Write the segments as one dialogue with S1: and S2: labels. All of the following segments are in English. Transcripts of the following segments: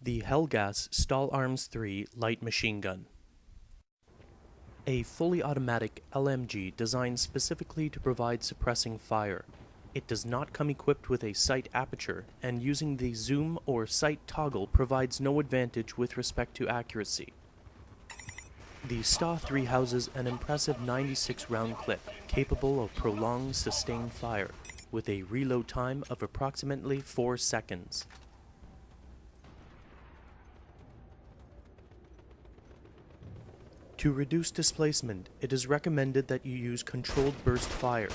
S1: The Hellgas StA3 light machine gun. A fully automatic LMG designed specifically to provide suppressing fire. It does not come equipped with a sight aperture, and using the zoom or sight toggle provides no advantage with respect to accuracy. The StA3 houses an impressive 96 round clip, capable of prolonged sustained fire, with a reload time of approximately 4 seconds. To reduce displacement, it is recommended that you use controlled burst fire.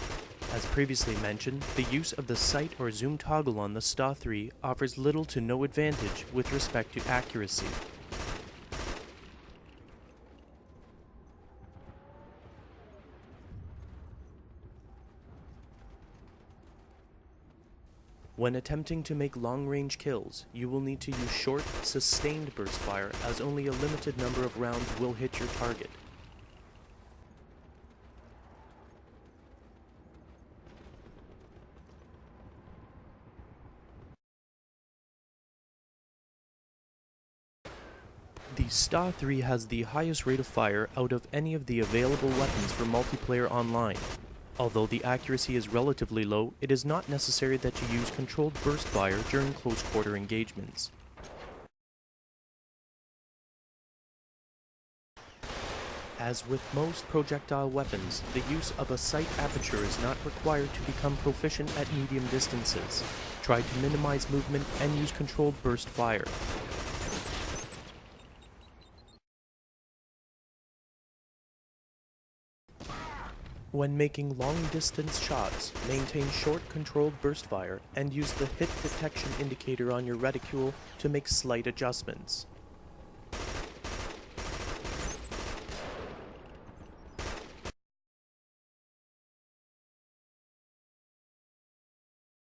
S1: As previously mentioned, the use of the sight or zoom toggle on the StA3 offers little to no advantage with respect to accuracy. When attempting to make long-range kills, you will need to use short, sustained burst fire, as only a limited number of rounds will hit your target. The StA3 has the highest rate of fire out of any of the available weapons for multiplayer online. Although the accuracy is relatively low, it is not necessary that you use controlled burst fire during close-quarter engagements. As with most projectile weapons, the use of a sight aperture is not required to become proficient at medium distances. Try to minimize movement and use controlled burst fire. When making long-distance shots, maintain short controlled burst fire and use the hit detection indicator on your reticule to make slight adjustments.